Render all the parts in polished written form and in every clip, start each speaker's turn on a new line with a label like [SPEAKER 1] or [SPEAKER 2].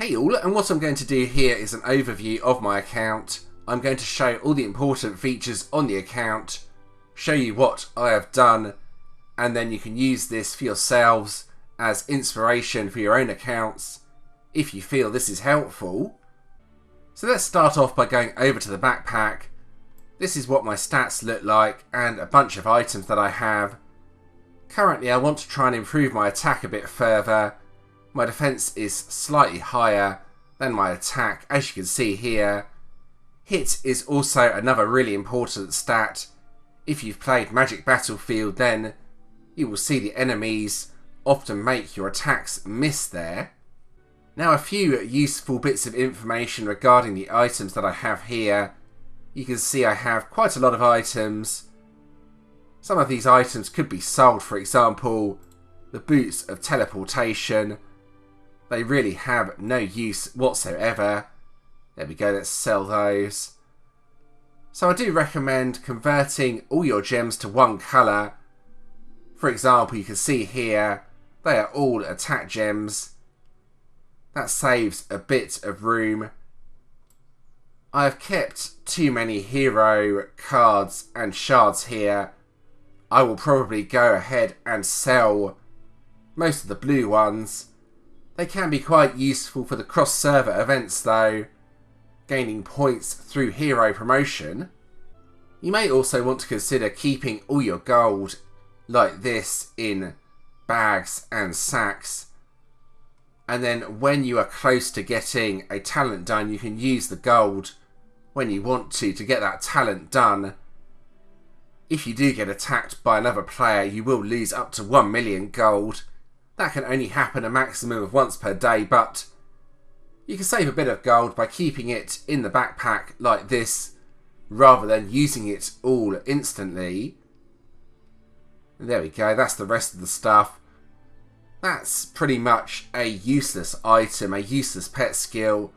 [SPEAKER 1] Hey all, and what I'm going to do here is an overview of my account. I'm going to show all the important features on the account, show you what I have done, and then you can use this for yourselves as inspiration for your own accounts if you feel this is helpful. So let's start off by going over to the backpack. This is what my stats look like and a bunch of items that I have. Currently I want to try and improve my attack a bit further. My defense is slightly higher than my attack, as you can see here. Hit is also another really important stat. If you've played Magic Battlefield, then you will see the enemies often make your attacks miss there. Now, a few useful bits of information regarding the items that I have here. You can see I have quite a lot of items. Some of these items could be sold, for example, the boots of teleportation. They really have no use whatsoever. There we go, let's sell those. So I do recommend converting all your gems to one colour. For example, you can see here, they are all attack gems. That saves a bit of room. I have kept too many hero cards and shards here. I will probably go ahead and sell most of the blue ones. They can be quite useful for the cross-server events though, gaining points through hero promotion. You may also want to consider keeping all your gold like this in bags and sacks. And then when you are close to getting a talent done, you can use the gold when you want to get that talent done. If you do get attacked by another player, you will lose up to 1 million gold. That can only happen a maximum of once per day, but you can save a bit of gold by keeping it in the backpack like this, rather than using it all instantly. There we go, that's the rest of the stuff. That's pretty much a useless item, a useless pet skill.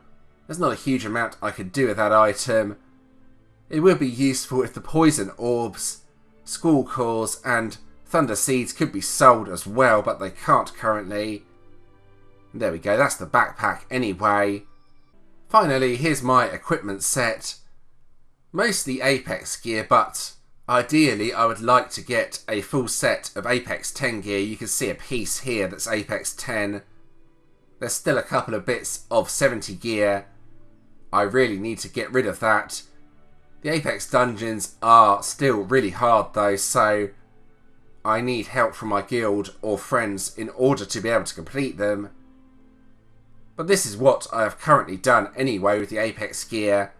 [SPEAKER 1] There's not a huge amount I could do with that item. It would be useful if the poison orbs, school cores and thunder seeds could be sold as well, but they can't currently. There we go, that's the backpack anyway. Finally, here's my equipment set. Mostly Apex gear, but ideally I would like to get a full set of Apex 10 gear. You can see a piece here that's Apex 10. There's still a couple of bits of 70 gear. I really need to get rid of that. The Apex dungeons are still really hard though, so I need help from my guild or friends in order to be able to complete them. But this is what I have currently done anyway with the Apex gear.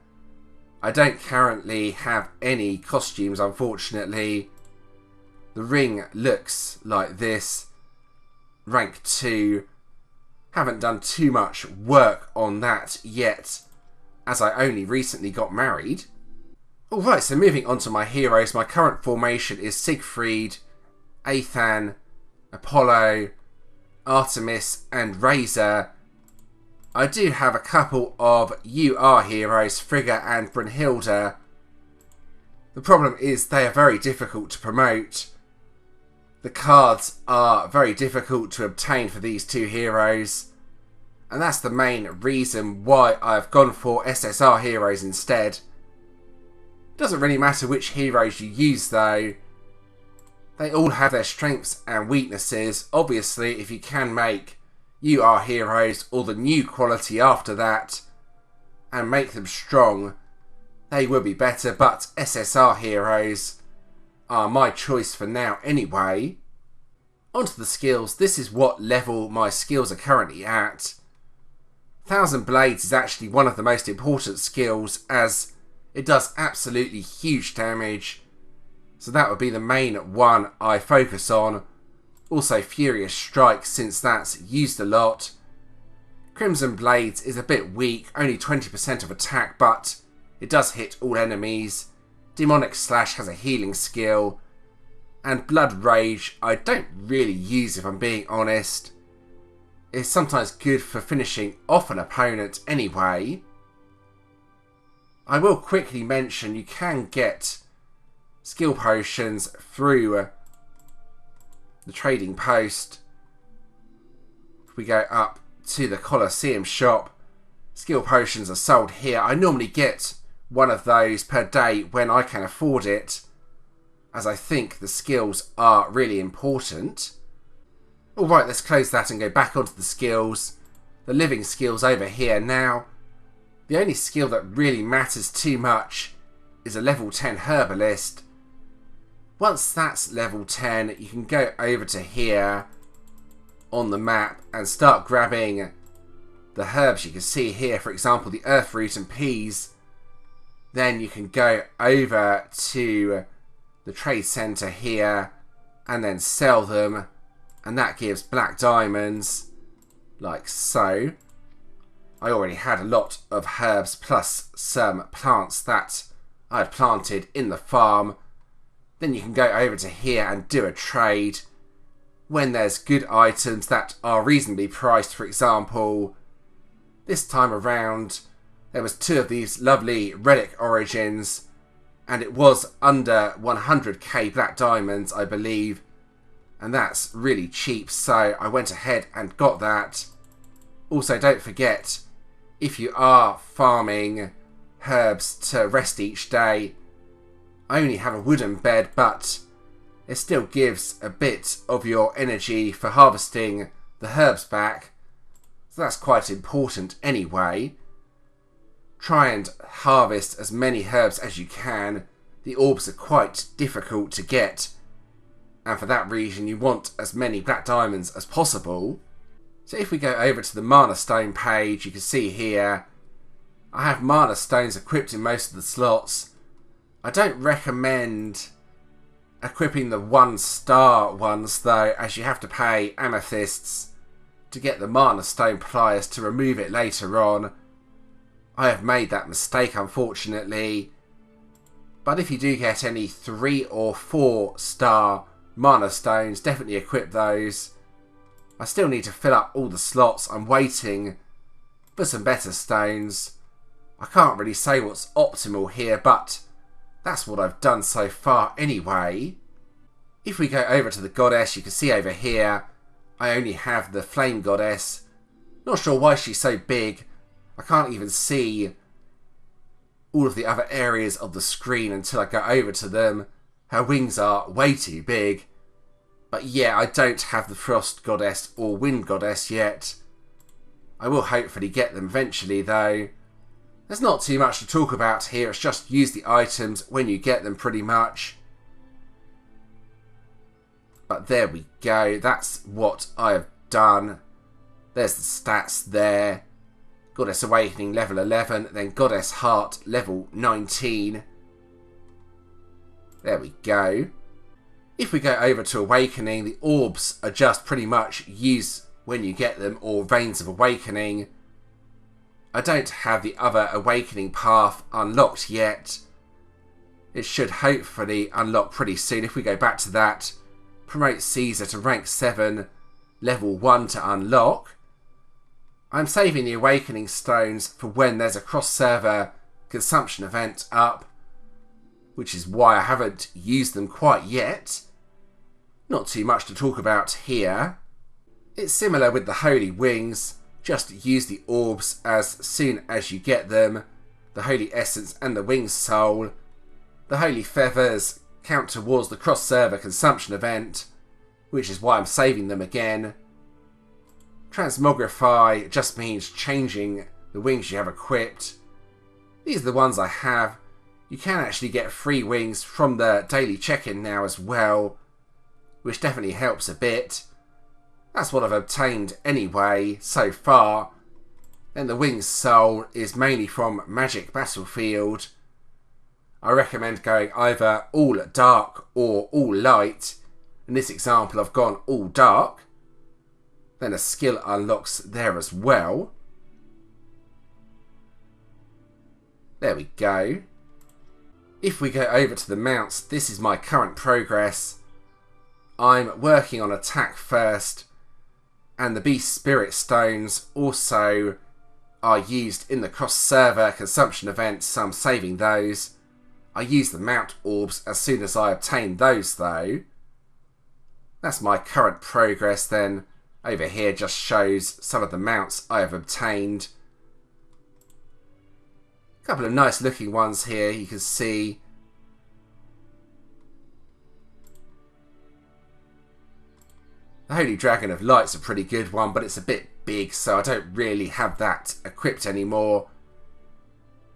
[SPEAKER 1] I don't currently have any costumes, unfortunately. The ring looks like this. Rank 2. Haven't done too much work on that yet, as I only recently got married. Alright, so moving on to my heroes. My current formation is Siegfried, Athan, Apollo, Artemis and Razor. I do have a couple of UR heroes, Frigga and Brunhilde. The problem is they are very difficult to promote. The cards are very difficult to obtain for these two heroes, and that's the main reason why I've gone for SSR heroes instead. Doesn't really matter which heroes you use though. They all have their strengths and weaknesses. Obviously, if you can make UR heroes or the new quality after that and make them strong, they will be better, but SSR heroes are my choice for now anyway. Onto the skills. This is what level my skills are currently at. 1000 Blades is actually one of the most important skills, as it does absolutely huge damage. So that would be the main one I focus on. Also Furious Strike, since that's used a lot. Crimson Blades is a bit weak, only 20% of attack, but it does hit all enemies. Demonic Slash has a healing skill. And Blood Rage I don't really use, if I'm being honest. It's sometimes good for finishing off an opponent anyway. I will quickly mention you can get skill potions through the trading post. If we go up to the Colosseum shop, skill potions are sold here. I normally get one of those per day when I can afford it, as I think the skills are really important. Alright, let's close that and go back onto the skills. The living skills over here now. The only skill that really matters too much is a level 10 herbalist. Once that's level 10, you can go over to here on the map and start grabbing the herbs you can see here. For example, the earth root and peas. Then you can go over to the trade centre here and then sell them, and that gives black diamonds, like so. I already had a lot of herbs plus some plants that I had planted in the farm. Then you can go over to here and do a trade when there's good items that are reasonably priced. For example, this time around there was 2 of these lovely relic origins, and it was under 100k black diamonds, I believe, and that's really cheap, so I went ahead and got that. Also, don't forget, if you are farming herbs to rest each day, I only have a wooden bed, but it still gives a bit of your energy for harvesting the herbs back, so that's quite important anyway. Try and harvest as many herbs as you can. The orbs are quite difficult to get, and for that reason you want as many black diamonds as possible. So if we go over to the mana stone page, you can see here I have mana stones equipped in most of the slots. I don't recommend equipping the 1-star ones though, as you have to pay amethysts to get the mana stone pliers to remove it later on. I have made that mistake, unfortunately. But if you do get any 3 or 4-star mana stones, definitely equip those. I still need to fill up all the slots. I'm waiting for some better stones. I can't really say what's optimal here, but that's what I've done so far anyway. If we go over to the goddess, you can see over here I only have the flame goddess. Not sure why she's so big. I can't even see all of the other areas of the screen until I go over to them. Her wings are way too big. But yeah, I don't have the frost goddess or wind goddess yet. I will hopefully get them eventually though. There's not too much to talk about here, it's just use the items when you get them pretty much. But there we go, that's what I have done. There's the stats there. Goddess Awakening level 11, then Goddess Heart level 19. There we go. If we go over to Awakening, the orbs are just pretty much use when you get them, or Veins of Awakening. I don't have the other Awakening path unlocked yet. It should hopefully unlock pretty soon. If we go back to that, promote Caesar to rank 7, level 1 to unlock. I'm saving the Awakening Stones for when there's a cross-server consumption event up, which is why I haven't used them quite yet. Not too much to talk about here. It's similar with the Holy Wings, just use the orbs as soon as you get them, the Holy Essence and the Wings Soul. The Holy Feathers count towards the cross-server consumption event, which is why I'm saving them again. Transmogrify just means changing the wings you have equipped. These are the ones I have. You can actually get free wings from the daily check-in now as well, which definitely helps a bit. That's what I've obtained anyway so far. Then the Wings Soul is mainly from Magic Battlefield. I recommend going either all dark or all light. In this example I've gone all dark. Then a skill unlocks there as well. There we go. If we go over to the mounts, this is my current progress. I'm working on attack first, and the Beast Spirit Stones also are used in the cross-server consumption event, so I'm saving those. I use the mount orbs as soon as I obtain those though. That's my current progress then. Over here just shows some of the mounts I have obtained. couple of nice looking ones here you can see. The Holy Dragon of Light's a pretty good one, but it's a bit big, so I don't really have that equipped anymore.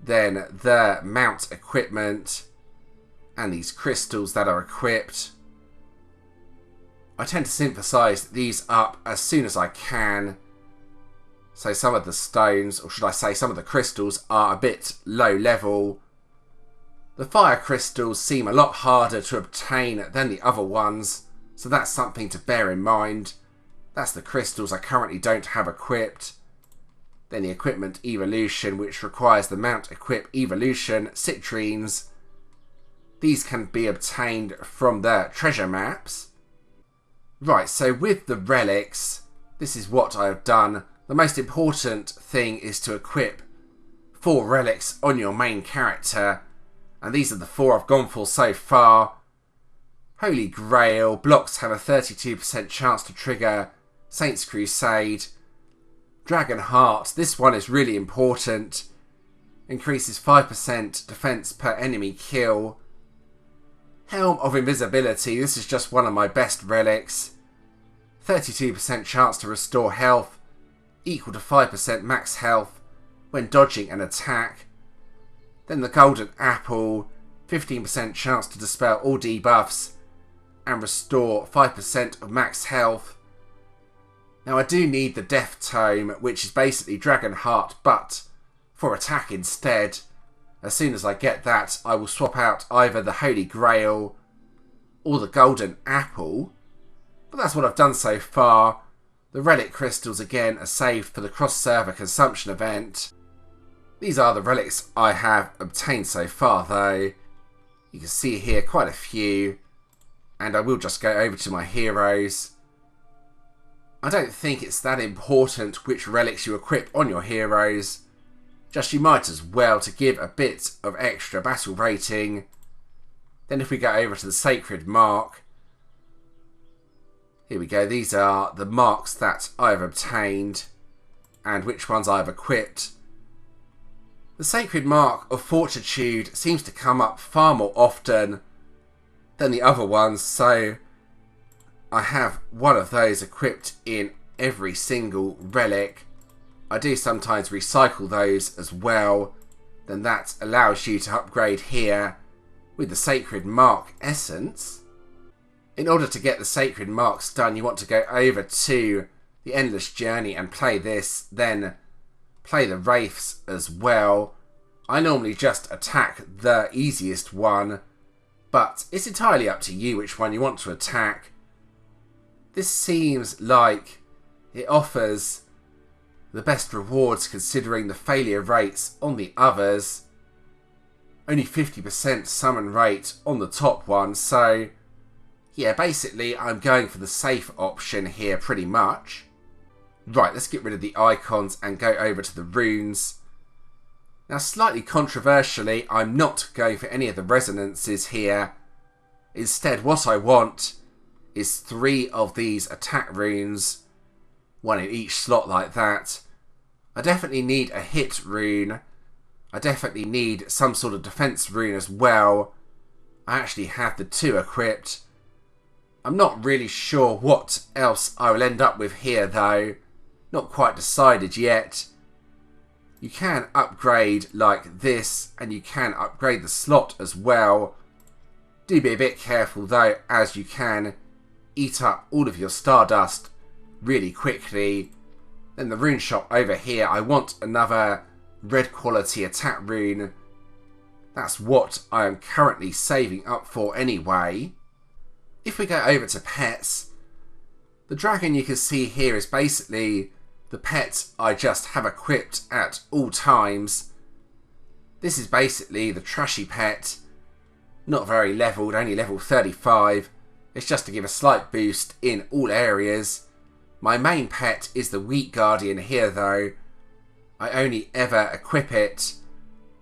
[SPEAKER 1] Then the mount equipment and these crystals that are equipped. I tend to synthesize these up as soon as I can. So some of the stones, or should I say some of the crystals, are a bit low level. The fire crystals seem a lot harder to obtain than the other ones, so that's something to bear in mind. That's the crystals I currently don't have equipped. Then the equipment evolution, which requires the mount equip evolution citrines. These can be obtained from the treasure maps. Right, so with the relics, this is what I have done. The most important thing is to equip 4 relics on your main character, and these are the 4 I've gone for so far. Holy Grail blocks have a 32% chance to trigger Saint's Crusade. Dragon Heart, this one is really important. Increases 5% defense per enemy kill. Helm of Invisibility, this is just one of my best relics. 32% chance to restore health, equal to 5% max health when dodging an attack. Then the Golden Apple, 15% chance to dispel all debuffs and restore 5% of max health. Now I do need the Death Tome, which is basically Dragon Heart, but for attack instead. As soon as I get that, I will swap out either the Holy Grail or the Golden Apple. But that's what I've done so far. The Relic Crystals again are saved for the cross-server consumption event. These are the relics I have obtained so far though. You can see here quite a few. And I will just go over to my heroes. I don't think it's that important which relics you equip on your heroes. Just you might as well to give a bit of extra battle rating. Then if we go over to the Sacred Mark. Here we go, these are the marks that I have obtained and which ones I have equipped. The Sacred Mark of Fortitude seems to come up far more often than the other ones, so I have one of those equipped in every single relic. I do sometimes recycle those as well. Then that allows you to upgrade here with the Sacred Mark Essence. In order to get the Sacred Marks done, you want to go over to the Endless Journey and play this, then play the Wraiths as well. I normally just attack the easiest one, but it's entirely up to you which one you want to attack. This seems like it offers the best rewards considering the failure rates on the others. Only 50% summon rate on the top one, so yeah, basically I'm going for the safe option here pretty much. Right, let's get rid of the icons and go over to the runes. Now slightly controversially, I'm not going for any of the resonances here. Instead, what I want is 3 of these attack runes, 1 in each slot like that. I definitely need a hit rune. I definitely need some sort of defense rune as well. I actually have the 2 equipped. I'm not really sure what else I will end up with here though. Not quite decided yet. You can upgrade like this, and you can upgrade the slot as well. Do be a bit careful though, as you can eat up all of your Stardust really quickly. Then the rune shop over here, I want another red quality attack rune. That's what I am currently saving up for anyway. If we go over to pets, the dragon you can see here is basically the pet I just have equipped at all times. This is basically the trashy pet. Not very leveled, only level 35. It's just to give a slight boost in all areas. My main pet is the Wheat Guardian here though. I only ever equip it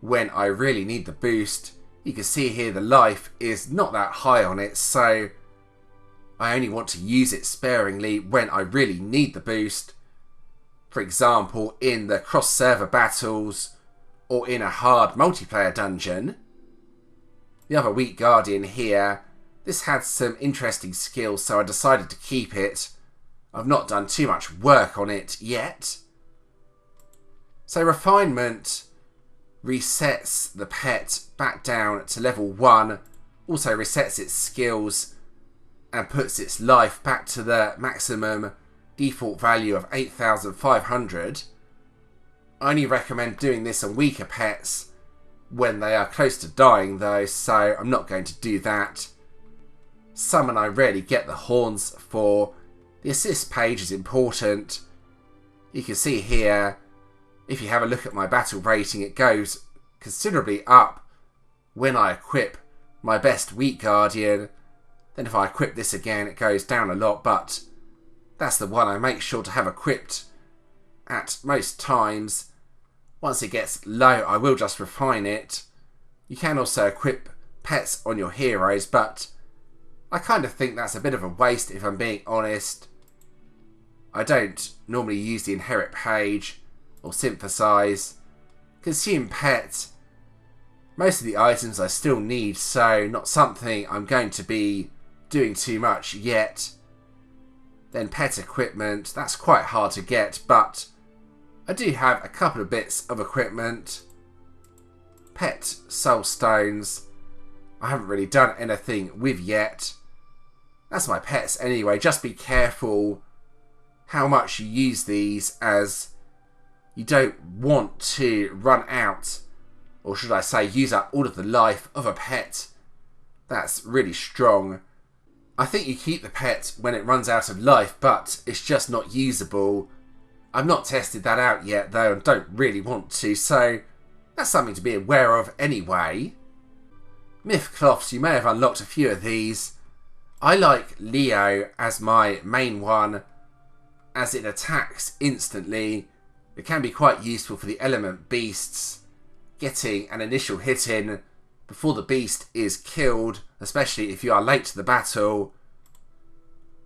[SPEAKER 1] when I really need the boost. You can see here the life is not that high on it, so I only want to use it sparingly when I really need the boost. For example, in the cross-server battles, or in a hard multiplayer dungeon. The other weak guardian here, this had some interesting skills, so I decided to keep it. I've not done too much work on it yet. So refinement resets the pet back down to level 1, also resets its skills and puts its life back to the maximum default value of 8,500. I only recommend doing this on weaker pets when they are close to dying though, so I'm not going to do that. Summon I rarely get the horns for. The assist page is important. You can see here, if you have a look at my battle rating, it goes considerably up when I equip my best weak guardian. Then if I equip this again, it goes down a lot, but that's the one I make sure to have equipped at most times. Once it gets low, I will just refine it. You can also equip pets on your heroes, but I kind of think that's a bit of a waste if I'm being honest. I don't normally use the inherit page or synthesize. Consume pet. Most of the items I still need, so not something I'm going to be doing too much yet. Then pet equipment, that's quite hard to get, but I do have a couple of bits of equipment. Pet soul stones, I haven't really done anything with yet. That's my pets anyway, just be careful how much you use these, as you don't want to run out, or should I say use up all of the life of a pet that's really strong. I think you keep the pet when it runs out of life, but it's just not usable. I've not tested that out yet though, and don't really want to, so that's something to be aware of anyway. Myth cloths, you may have unlocked a few of these. I like Leo as my main one, as it attacks instantly. It can be quite useful for the element beasts, getting an initial hit in before the beast is killed, especially if you are late to the battle.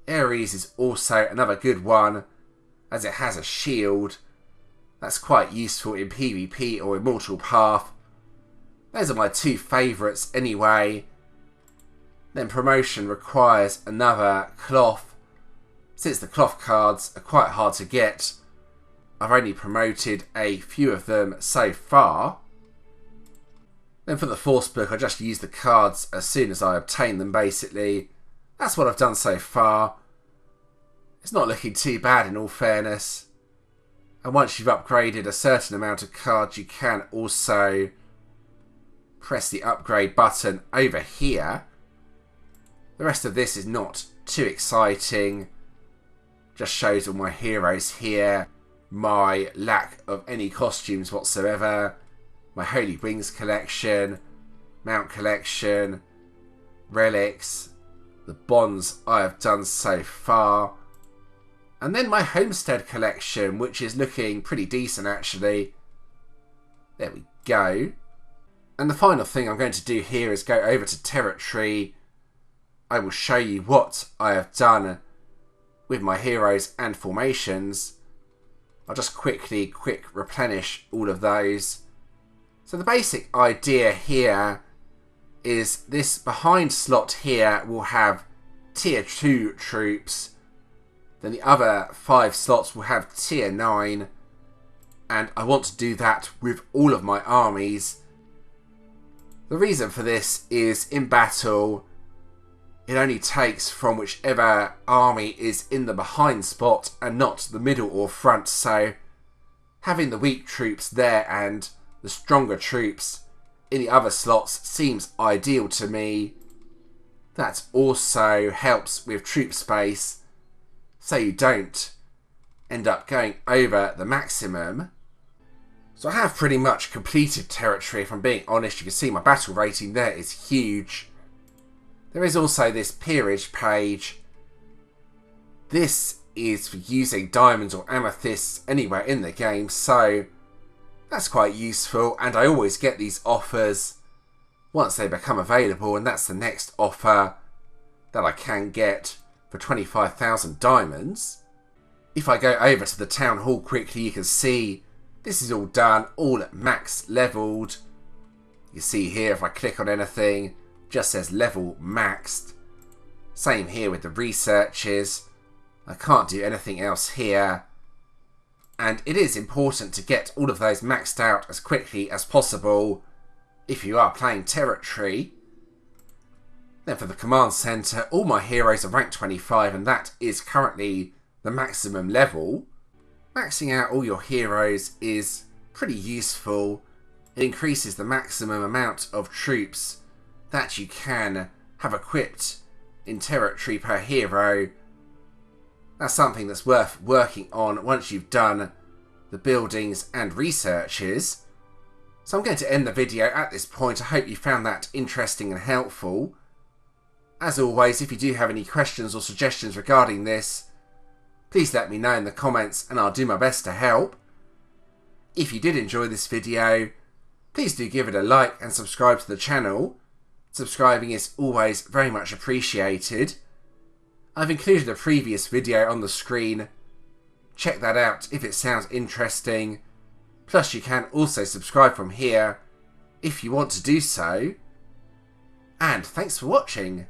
[SPEAKER 1] Ares is also another good one, as it has a shield. That's quite useful in PvP or Immortal Path. Those are my two favourites anyway. Then promotion requires another cloth. Since the cloth cards are quite hard to get, I've only promoted a few of them so far. Then for the Force Book, I just use the cards as soon as I obtain them, basically. That's what I've done so far. It's not looking too bad in all fairness. And once you've upgraded a certain amount of cards, you can also press the upgrade button over here. The rest of this is not too exciting. Just shows all my heroes here. My lack of any costumes whatsoever. My Holy Wings collection, Mount collection, Relics, the bonds I have done so far, and then my Homestead collection, which is looking pretty decent actually. There we go. And the final thing I'm going to do here is go over to territory. I will show you what I have done with my heroes and formations. I'll just quick replenish all of those. So the basic idea here is this behind slot here will have tier 2 troops. Then the other 5 slots will have tier 9. And I want to do that with all of my armies. The reason for this is in battle, it only takes from whichever army is in the behind spot and not the middle or front. So having the weak troops there and the stronger troops in the other slots seems ideal to me. That also helps with troop space, so you don't end up going over the maximum. So I have pretty much completed territory, if I'm being honest. You can see my battle rating there is huge. There is also this peerage page. This is for using diamonds or amethysts anywhere in the game, so that's quite useful, and I always get these offers once they become available, and that's the next offer that I can get for 25,000 diamonds. If I go over to the town hall quickly, you can see This is all done, all at max leveled. You see here, if I click on anything, just says level maxed. Same here with the researches. I can't do anything else here. And it is important to get all of those maxed out as quickly as possible if you are playing territory. Then for the command centre, all my heroes are rank 25 and that is currently the maximum level. Maxing out all your heroes is pretty useful. It increases the maximum amount of troops that you can have equipped in territory per hero. That's something that's worth working on once you've done the buildings and researches. So I'm going to end the video at this point. I hope you found that interesting and helpful. As always, if you do have any questions or suggestions regarding this, please let me know in the comments and I'll do my best to help. If you did enjoy this video, please do give it a like and subscribe to the channel. Subscribing is always very much appreciated. I've included a previous video on the screen. Check that out if it sounds interesting. Plus you can also subscribe from here if you want to do so. And thanks for watching.